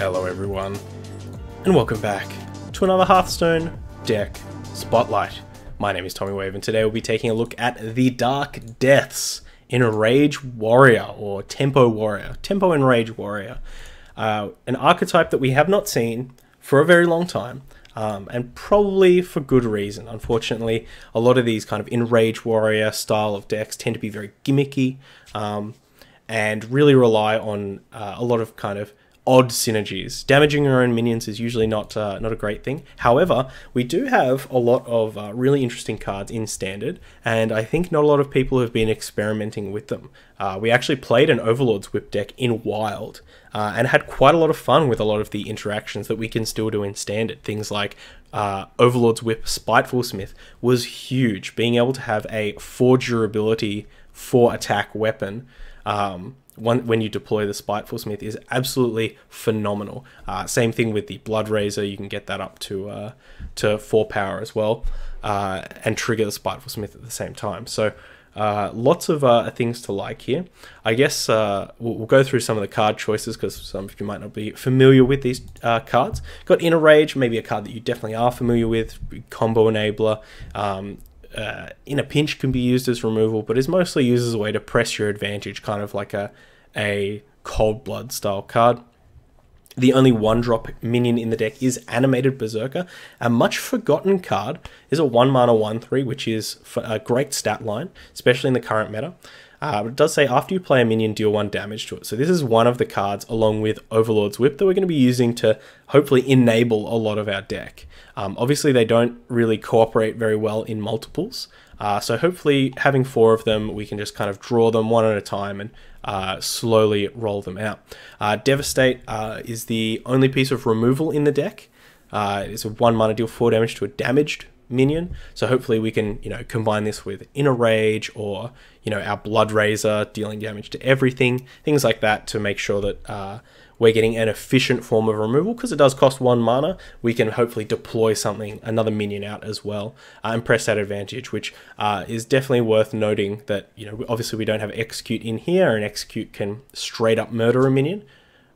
Hello everyone, and welcome back to another Hearthstone deck spotlight. My name is Tommy Wave, and today we'll be taking a look at the Dark Death's Enrage Warrior, or Tempo Warrior, Tempo Enrage Warrior. An archetype that we have not seen for a very long time, and probably for good reason. Unfortunately, a lot of these kind of Enrage Warrior style of decks tend to be very gimmicky, and really rely on a lot of kind of odd synergies. Damaging your own minions is usually not a great thing. However, we do have a lot of really interesting cards in Standard, and I think not a lot of people have been experimenting with them. We actually played an Overlord's Whip deck in Wild, and had quite a lot of fun with a lot of the interactions that we can still do in Standard. Things like Overlord's Whip Spiteful Smith was huge. Being able to have a 4 durability, 4 attack weapon when you deploy the Spiteful Smith is absolutely phenomenal. Same thing with the Blood Razor. You can get that up to 4 power as well, and trigger the Spiteful Smith at the same time. So lots of things to like here. I guess we'll go through some of the card choices, because some of you might not be familiar with these cards. Got Enrage, maybe a card that you definitely are familiar with, combo enabler. In a pinch can be used as removal, but is mostly used as a way to press your advantage, kind of like a Cold Blood style card. The only 1-drop minion in the deck is Animated Berserker. A much forgotten card is a 1 mana 1/3, which is a great stat line, especially in the current meta. But it does say after you play a minion, deal 1 damage to it. So this is one of the cards, along with Overlord's Whip, that we're going to be using to hopefully enable a lot of our deck. Obviously, they don't really cooperate very well in multiples. So hopefully, having 4 of them, we can just kind of draw them one at a time and slowly roll them out. Devastate is the only piece of removal in the deck. It's a 1 mana, deal 4 damage to a damaged minion. So hopefully we can, combine this with Enrage, or, our Blood Razor, dealing damage to everything, things like that, to make sure that we're getting an efficient form of removal. Because it does cost 1 mana, we can hopefully deploy another minion out as well, and press that advantage, which is definitely worth noting that, obviously we don't have Execute in here, and Execute can straight up murder a minion.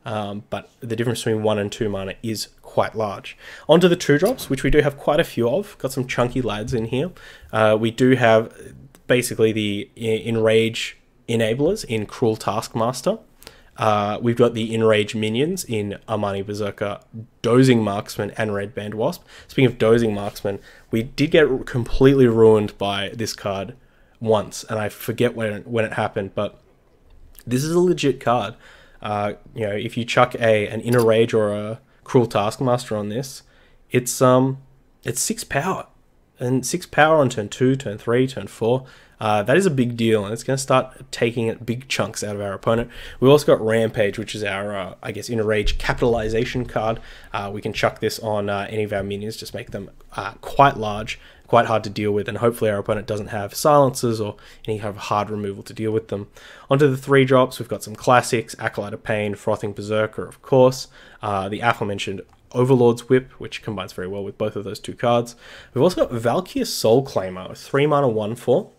But the difference between 1 and 2 mana is quite large. Onto the 2-drops, which we do have quite a few of. Got some chunky lads in here. We do have basically the Enrage enablers in Cruel Taskmaster. We've got the Enrage minions in Armani Berserker, Dozing Marksman, and Red Band Wasp. Speaking of Dozing Marksman, we did get completely ruined by this card once, and I forget when it happened, but this is a legit card. If you chuck an Enrage or a Cruel Taskmaster on this, it's 6 power, and 6 power on turn 2, turn 3, turn 4. That is a big deal, and it's going to start taking big chunks out of our opponent. We've also got Rampage, which is our, Enrage capitalization card. We can chuck this on any of our minions, just make them quite large, quite hard to deal with, and hopefully our opponent doesn't have silencers or any kind of hard removal to deal with them. Onto the 3-drops, we've got some classics, Acolyte of Pain, Frothing Berserker, of course, the aforementioned Overlord's Whip, which combines very well with both of those 2 cards. We've also got Valkyrie Soul Claimer, 3 mana 1/4.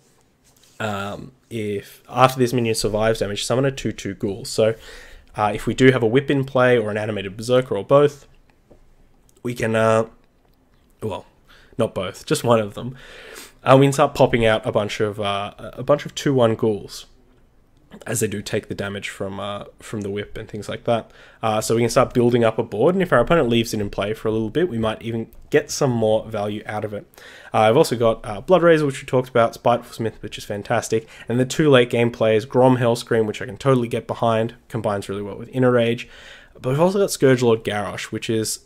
If after this minion survives damage, summon a 2/2 ghoul. So if we do have a whip in play, or an Animated Berserker, or both, we can, well, not both, just one of them, we can start popping out a bunch of 2/1 ghouls, as they do take the damage from the whip and things like that. So we can start building up a board, and if our opponent leaves it in play for a little bit, we might even get some more value out of it. I've also got Blood Razor, which we talked about, Spiteful Smith, which is fantastic, and the 2 late game plays, Grom Hellscream, which I can totally get behind, combines really well with Enrage. But we've also got Scourgelord Garrosh, which is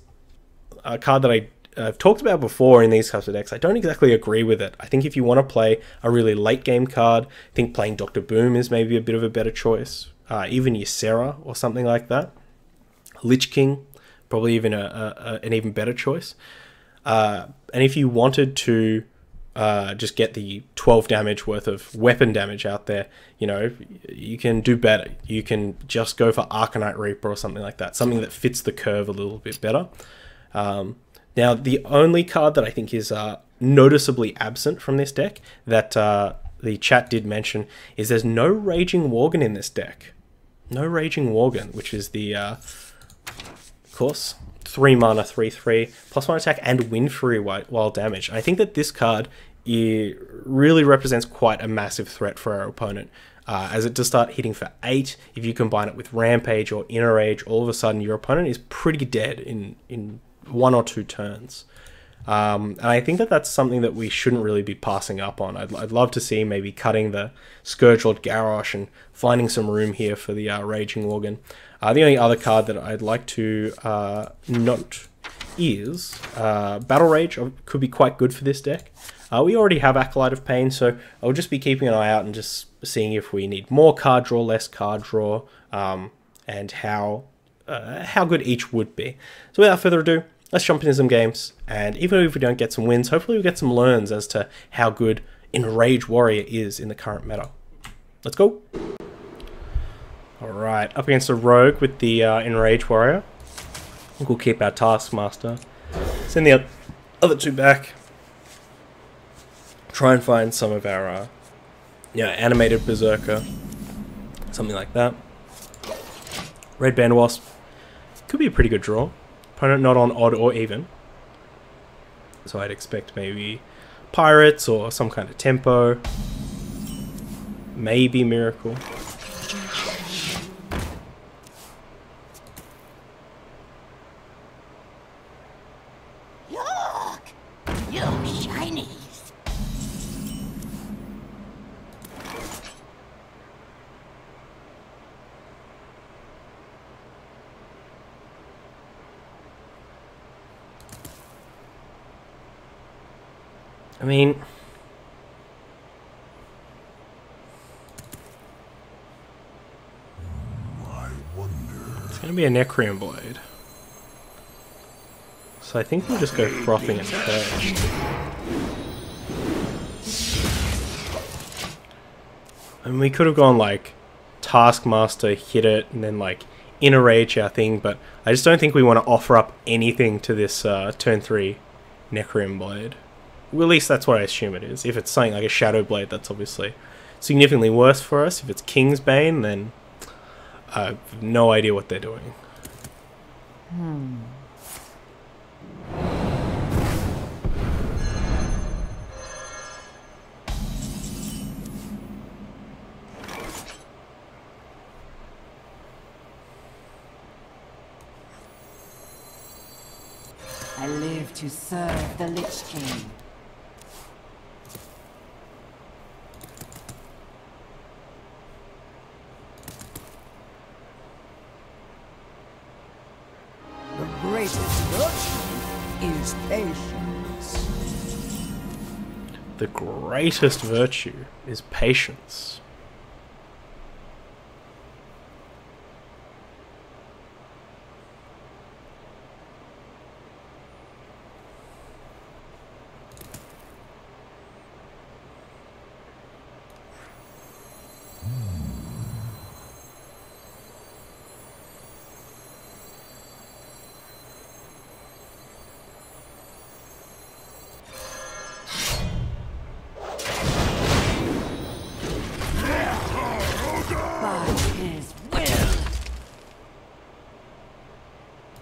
a card that I've talked about before in these types of decks. I don't exactly agree with it. I think if you want to play a really late game card, I think playing Dr. Boom is maybe a bit of a better choice. Even Ysera or something like that. Lich King, probably even an even better choice. And if you wanted to just get the 12 damage worth of weapon damage out there, you can do better. You can just go for Arcanite Reaper or something like that. Something that fits the curve a little bit better. Now, the only card that I think is noticeably absent from this deck that the chat did mention is there's no Raging Worgen in this deck. No Raging Worgen, which is the course. 3 mana, 3/3, +1 attack and win free while damaged. I think that this card really represents quite a massive threat for our opponent. As it does start hitting for 8, if you combine it with Rampage or Enrage, all of a sudden your opponent is pretty dead in 1 or 2 turns. And I think that that's something that we shouldn't really be passing up on. I'd love to see maybe cutting the Scourgelord Garrosh and finding some room here for the Raging Worgen. The only other card that I'd like to note is Battle Rage could be quite good for this deck. We already have Acolyte of Pain, so I'll just be keeping an eye out and just seeing if we need more card draw, less card draw, and how good each would be. So without further ado, let's jump into some games, and even if we don't get some wins, hopefully we get some learns as to how good Enrage Warrior is in the current meta. Let's go! Alright, up against a Rogue with the Enrage Warrior. I think we'll keep our Taskmaster. Send the other 2 back. Try and find some of our animated Berserker. Something like that. Red Band Wasp. Could be a pretty good draw. Opponent not on odd or even. So I'd expect maybe Pirates or some kind of Tempo. Maybe Miracle. Look! You shinies! I mean, it's going to be a Necrium Blade. So I think we'll just go Frothing it first. And we could have gone like Taskmaster, hit it, and then like Enrage our thing, but I just don't think we want to offer up anything to this turn 3 Necrium Blade. Well, at least that's what I assume it is. If it's something like a Shadow Blade, that's obviously significantly worse for us. If it's Kingsbane, then I have no idea what they're doing. I live to serve the Lich King. The greatest virtue is patience. The greatest virtue is patience.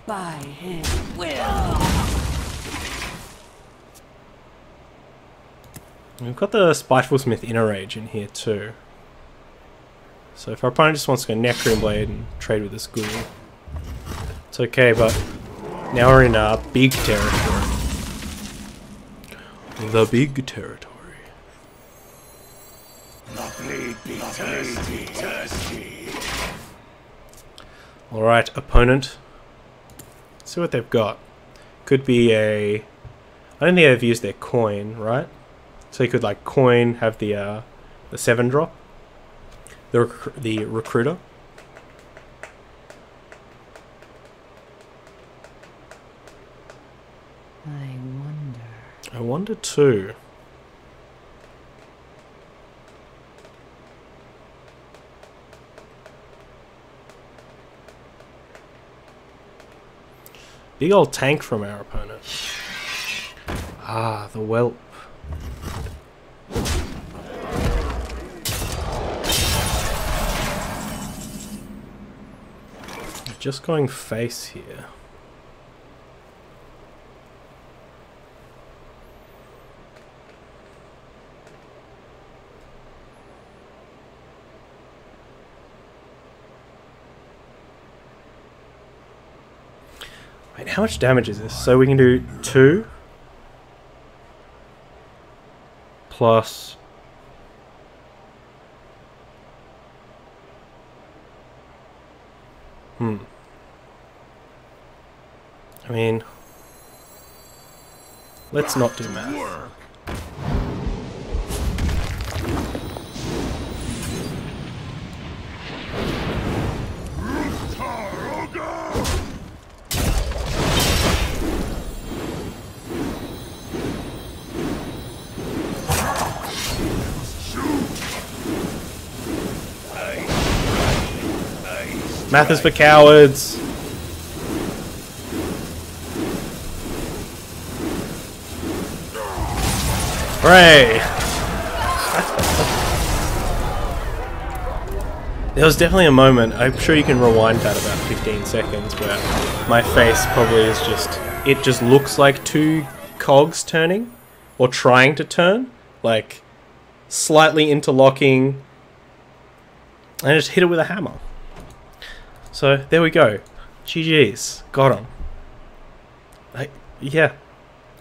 By his will. We've got the Spiteful Smith Enrage in here too. So if our opponent just wants to go Necrium Blade and trade with this ghoul, it's okay, but now we're in big territory. The big territory. Alright, opponent. Let's see what they've got. Could be a... I don't think they've used their coin, right? So you could like coin, have the 7-drop. The Recruiter. I wonder too. Big old tank from our opponent. Ah, the Whelp. Just going face here. how much damage is this? So we can do 2 plus I mean, let's not do math. Math is for cowards. Hooray! There was definitely a moment, I'm sure you can rewind that about 15 seconds, where my face probably is just, it just looks like 2 cogs turning, or trying to turn, like slightly interlocking, and I just hit it with a hammer. So there we go. GG's. Got him. Yeah.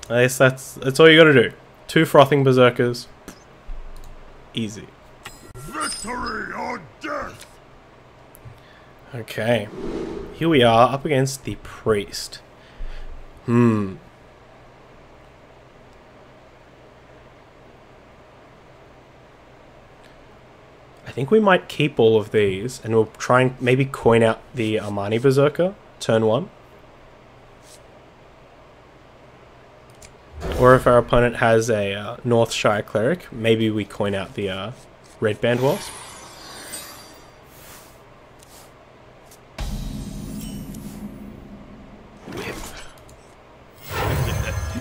I guess that's all you gotta do. 2 frothing berserkers. Easy. Victory or death! Okay. Here we are up against the priest. I think we might keep all of these, and we'll try and maybe coin out the Armani Berserker, turn 1. Or if our opponent has a Northshire Cleric, maybe we coin out the Red Band Wasp.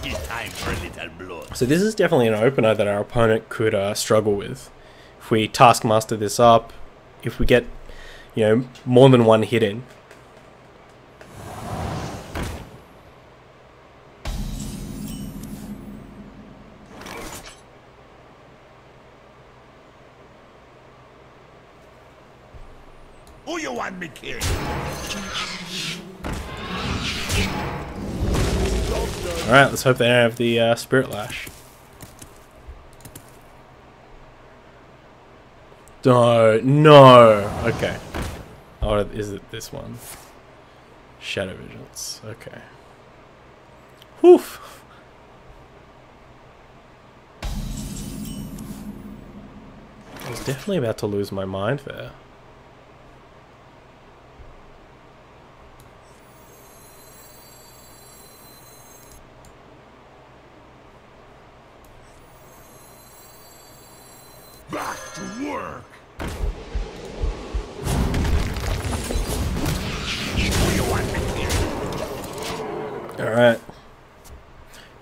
It's time for a little blood. So this is definitely an opener that our opponent could struggle with. If we Taskmaster this up, if we get, you know, more than 1 hit in. Who you want me kill? Alright, let's hope they don't have the Spirit Lash. No. Okay. Oh, is it this one? Shadow Vigilance. Okay. Whew. I was definitely about to lose my mind there. Back to work! Alright.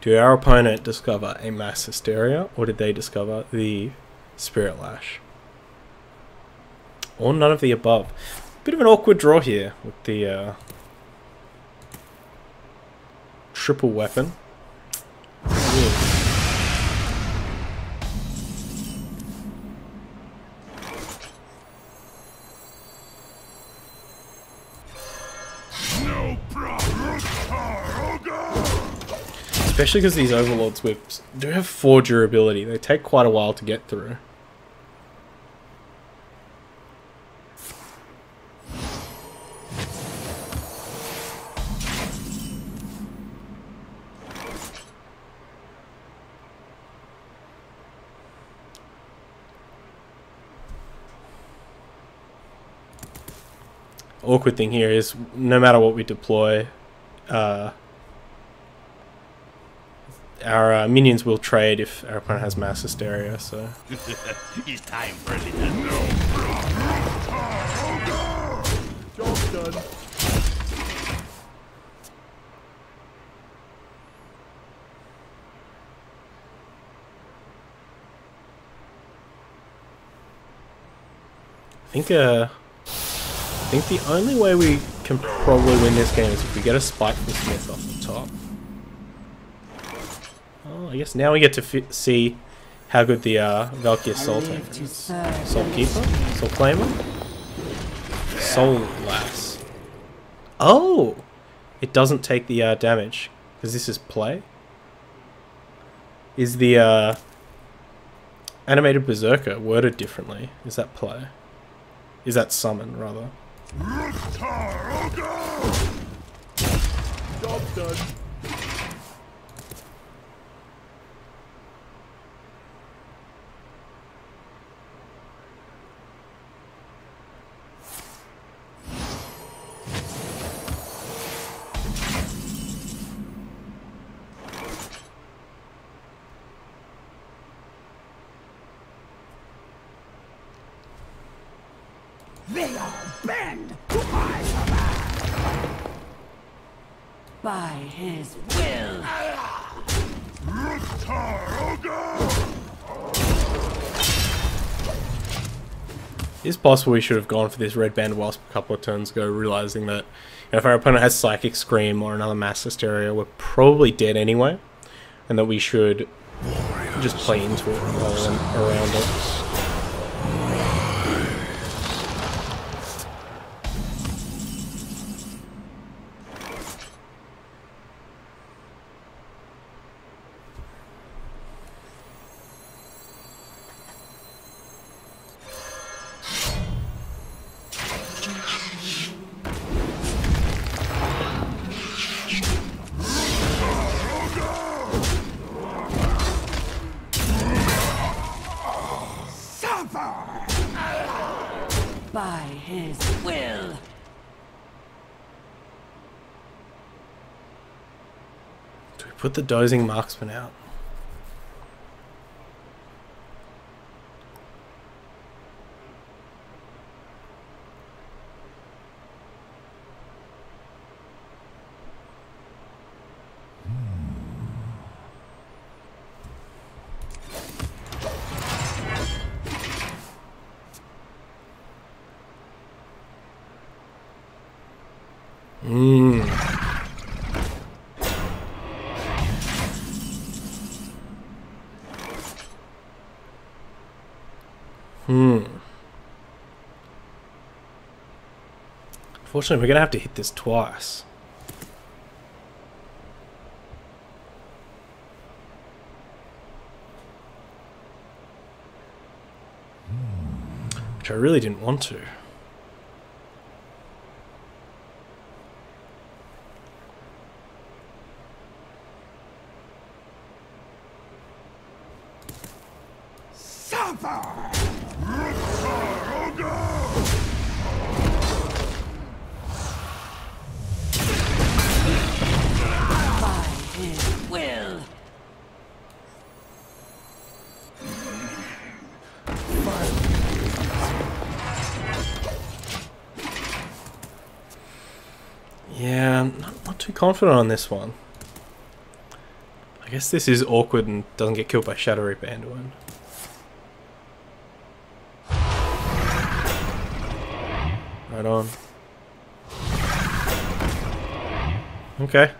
Did our opponent discover a Mass Hysteria, or did they discover the Spirit Lash? Or none of the above. Bit of an awkward draw here with the triple weapon. Especially because these Overlord's whips do have 4 durability. They take quite a while to get through. Awkward thing here is no matter what we deploy, our minions will trade if our opponent has Mass Hysteria, so... It's time for a little Job done. I think the only way we can probably win this game is if we get a Spike from Smith off the top. Oh, I guess now we get to see how good the Valkyrie Soul Taker is. Soul Keeper? Soul Claimer? Soul Lass. Oh! it doesn't take the damage. Because this is play. Is the animated berserker worded differently? Is that play? Is that summon, rather? Job's done. They all bend to my command. By his will. It's possible we should have gone for this red band wasp a couple of turns ago, realizing that if our opponent has Psychic Scream or another Mass Hysteria, we're probably dead anyway, and that we should just play into it rather than around it. By his will. Do we put the Dozing Marksman out? Unfortunately, we're going to have to hit this twice. Which I really didn't want to. Yeah, I'm not too confident on this one. I guess this is awkward and doesn't get killed by Shadow Reaper Anduin. Right on. Okay.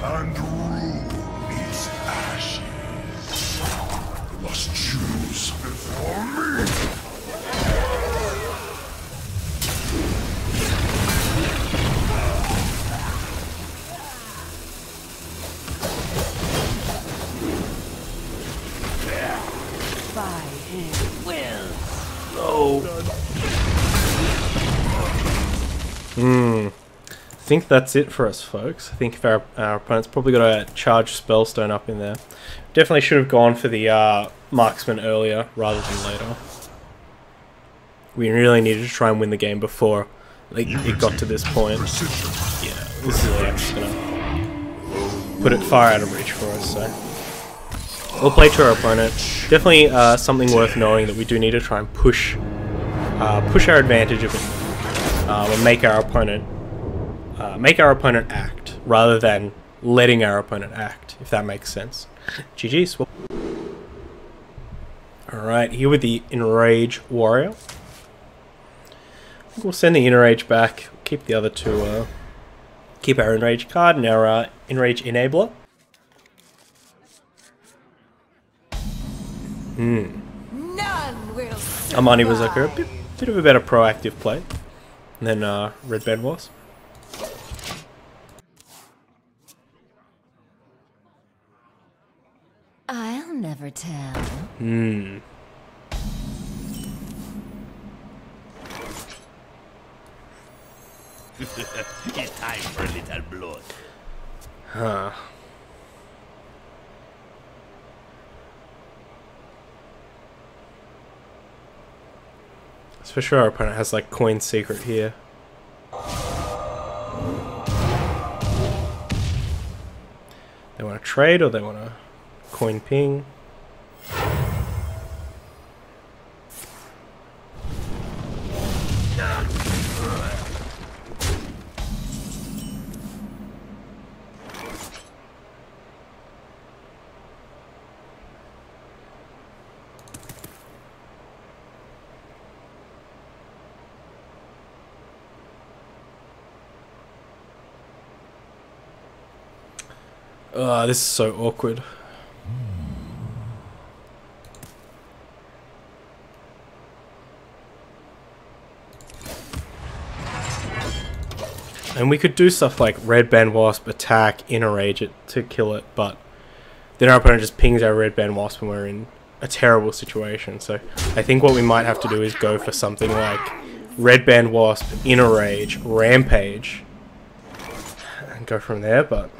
and rule its ashes. You must choose before me. By his will. Oh. think that's it for us, folks. I think if our opponent's probably got a charged Spellstone up in there. Definitely should have gone for the Marksman earlier rather than later. We really needed to try and win the game before it got to this point. Yeah, this is just gonna put it far out of reach for us, so we'll play to our opponent. Definitely something worth knowing that we do need to try and push our advantage a bit and make our opponent act rather than letting our opponent act, if that makes sense. GG's. Alright, here with the Enrage Warrior. I think we'll send the Enrage back, keep the other two, keep our Enrage card and our Enrage Enabler. None will Amani was like a bit of a better proactive play than Red Band was. I'll never tell. It's time for a little blood. Huh. For sure our opponent has like Coin Secret here. They want to trade or they want to coin ping. This is so awkward. And we could do stuff like Red Band Wasp, attack, Enrage it to kill it, but then our opponent just pings our Red Band Wasp and we're in a terrible situation. So I think what we might have to do is go for something like Red Band Wasp, Enrage, Rampage, and go from there, but...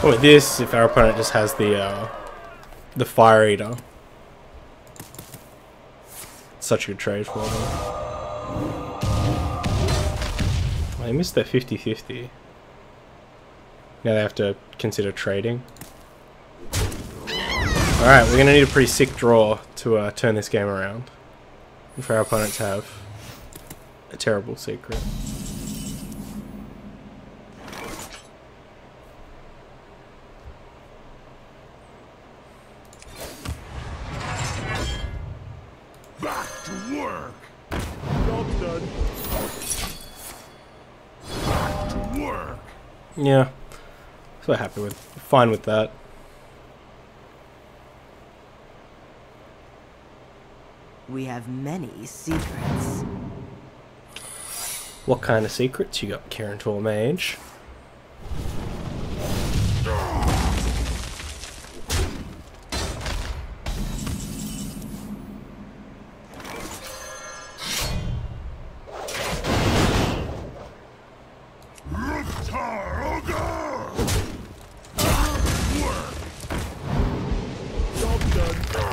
Oh, with this, if our opponent just has the Fire Eater, it's such a good trade for them. Oh, they missed their 50-50. Now they have to consider trading. Alright, we're going to need a pretty sick draw to turn this game around. And for our opponent to have a terrible secret. Back to work. Job's done. Back to work. Yeah, so happy with, fine with that. We have many secrets. What kind of secrets? You got Karen Tor Mage. Job's done.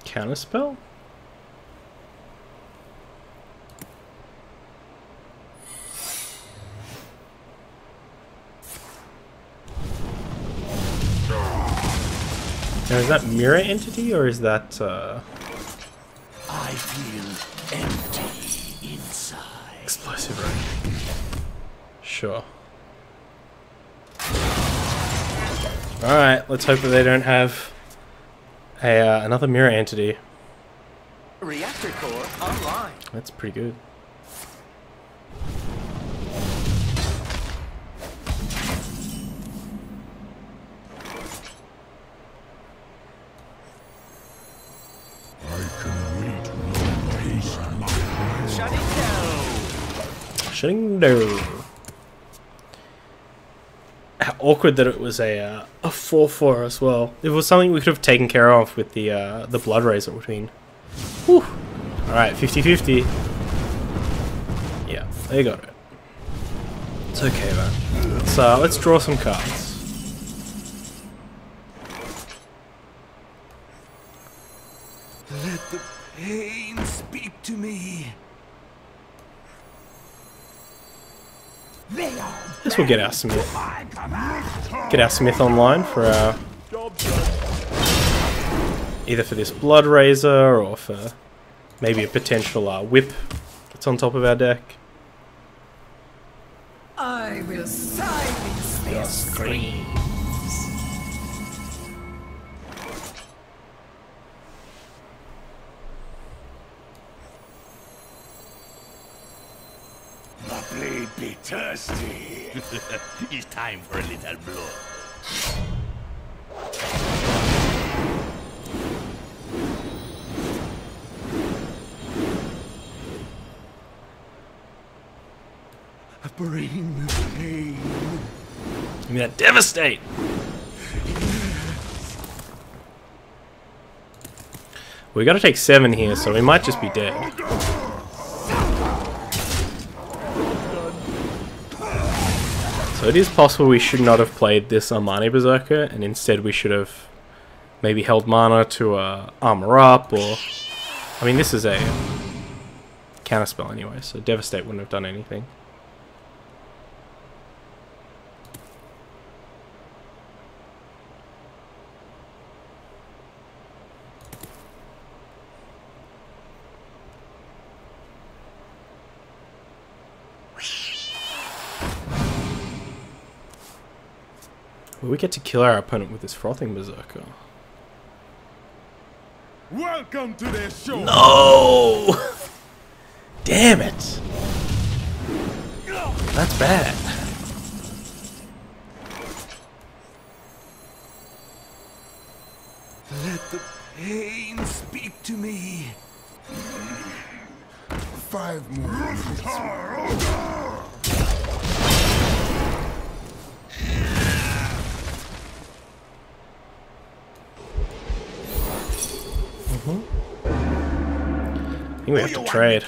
Counterspell? Now is that Mirror Entity or is that I feel empty inside. Explosive Ray? Sure. Alright, let's hope that they don't have another Mirror Entity. Reactor core online. That's pretty good. Shutting down. How awkward that it was a 4-4 as well. It was something we could have taken care of with the Blood Razor between. Whew. Alright, 50-50. Yeah, they got it. It's okay, man. Let's draw some cards. Let the pain speak to me. Guess we'll get our Smith. Get our Smith online for our... either for this Blood Razor or for maybe a potential whip that's on top of our deck. I will silence their screams. The blade be thirsty. It's time for a little blood. Bring the pain. Give me that Devastate! We gotta take 7 here, so we might just be dead. So it is possible we should not have played this Armani Berserker, and instead we should have maybe held mana to armor up, or... I mean, this is a counterspell anyway, so Devastate wouldn't have done anything. We get to kill our opponent with this Frothing Berserker. Welcome to the show. No! Damn it! That's bad. Let the pain speak to me. 5 more. I think we have to trade.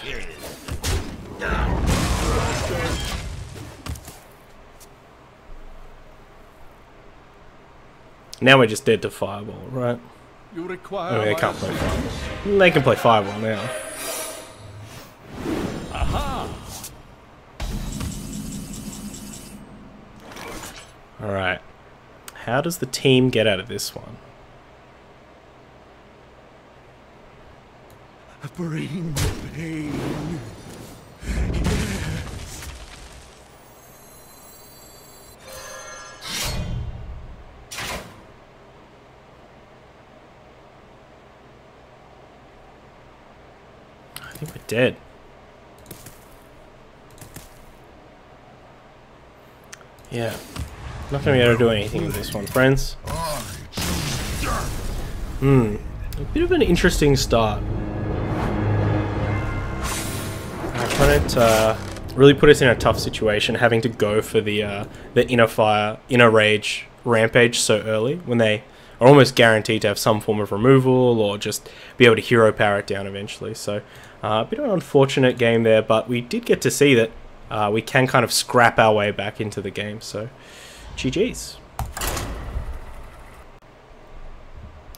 Now we're just dead to Fireball, right? You I require. mean, they can't play Fireball. They can play Fireball now. Aha! Alright. How does the team get out of this one? Bring the pain. I think we're dead. Yeah. Not gonna be able to do anything with this one, friends. A bit of an interesting start. Our opponent really put us in a tough situation, having to go for the inner rage rampage so early, when they are almost guaranteed to have some form of removal or just be able to hero power it down eventually. So a bit of an unfortunate game there, but we did get to see that we can kind of scrap our way back into the game. So GG's.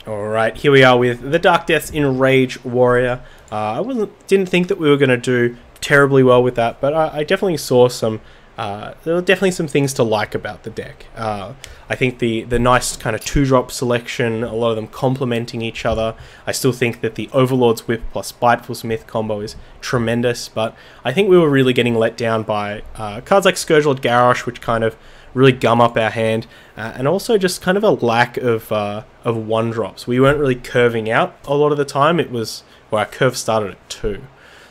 Alright, here we are with TheDarkDeath's Enrage Warrior. I didn't think that we were going to do terribly well with that, but I definitely saw some... there were definitely some things to like about the deck. I think the nice kind of 2-drop selection, a lot of them complementing each other. I still think that the Overlord's Whip plus Spiteful Smith combo is tremendous, but I think we were really getting let down by cards like Scourgelord Garrosh, which kind of really gum up our hand, and also just kind of a lack of 1-drops. We weren't really curving out a lot of the time. It was, well, our curve started at 2.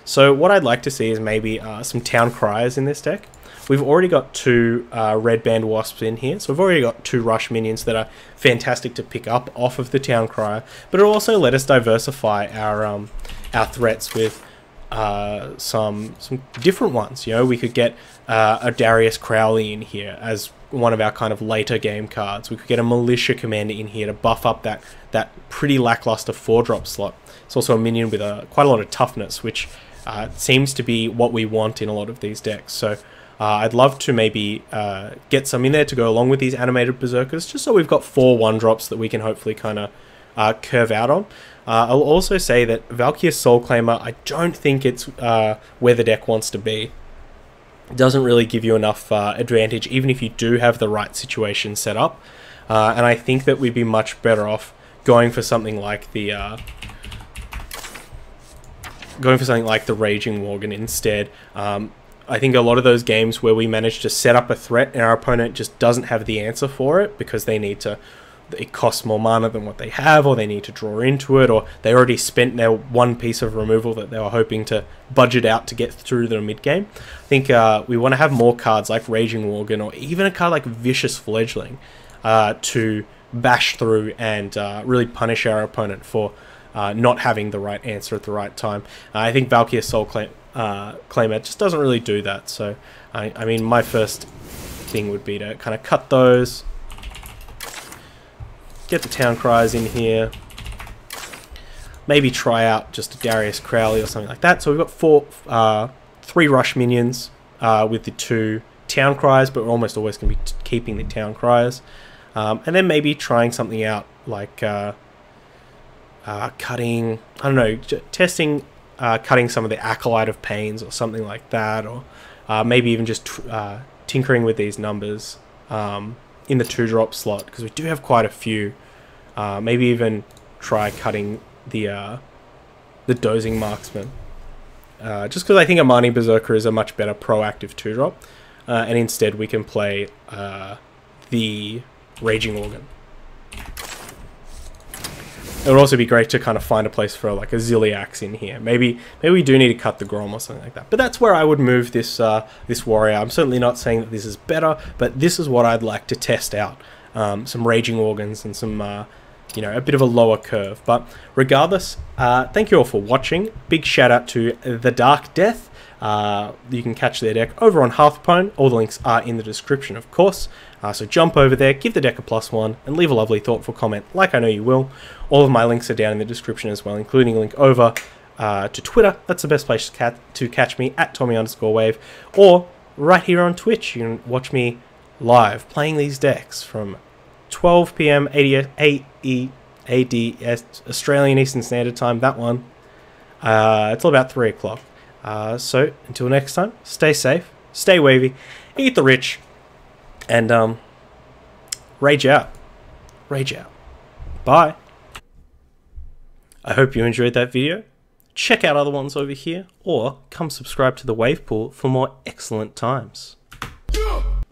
So what I'd like to see is maybe some Town Criers in this deck. We've already got 2 Red Band Wasps in here, so we've already got 2 Rush minions that are fantastic to pick up off of the Town Crier, but it'll also let us diversify our threats with some different ones. You know, we could get a Darius Crowley in here as one of our kind of later game cards. We could get a Militia Commander in here to buff up that pretty lackluster 4-drop slot. It's also a minion with quite a lot of toughness, which seems to be what we want in a lot of these decks. So I'd love to maybe get some in there to go along with these animated Berserkers, just so we've got 4 1-drops that we can hopefully kind of curve out on. I'll also say that Valkyrie Soulclaimer, I don't think it's where the deck wants to be. It doesn't really give you enough advantage, even if you do have the right situation set up. And I think that we'd be much better off going for something like the Raging Worgen instead. I think a lot of those games where we manage to set up a threat and our opponent just doesn't have the answer for it because it costs more mana than what they have, or they need to draw into it, or they already spent their one piece of removal that they were hoping to budget out to get through the mid game. I think we want to have more cards like Raging Worgen, or even a card like Vicious Fledgling, to bash through and really punish our opponent for not having the right answer at the right time. I think Valkyrie Soulclaimer just doesn't really do that. So, I mean, my first thing would be to kind of cut those, get the Town Criers in here, maybe try out just a Darius Crowley or something like that. So we've got 3 Rush minions with the 2 Town Criers, but we're almost always going to be keeping the Town Criers. And then maybe trying something out like cutting, I don't know, testing cutting some of the Acolyte of Pains or something like that, or maybe even just tinkering with these numbers in the 2-drop slot, because we do have quite a few. Maybe even try cutting the Dozing Marksman, just because I think Amani Berserker is a much better proactive 2-drop, and instead we can play the Raging Worgen. It would also be great to kind of find a place for like a Ziliax in here. Maybe we do need to cut the Grom or something like that. But that's where I would move this this warrior. I'm certainly not saying that this is better, but this is what I'd like to test out. Some Raging Worgens and some you know, a bit of a lower curve. But regardless, thank you all for watching. Big shout out to TheDarkDeath's. You can catch their deck over on Hearthstone. All the links are in the description, of course. So jump over there, give the deck a +1, and leave a lovely, thoughtful comment, like I know you will. All of my links are down in the description as well, including a link over to Twitter. That's the best place to catch me, at Tommy_Wave, or right here on Twitch. You can watch me live playing these decks from 12 PM ADS Australian Eastern Standard Time. That one. It's all about 3 o'clock. So until next time, stay safe, stay wavy, eat the rich, and rage out. Rage out. Bye. I hope you enjoyed that video. Check out other ones over here, or come subscribe to the Wave Pool for more excellent times.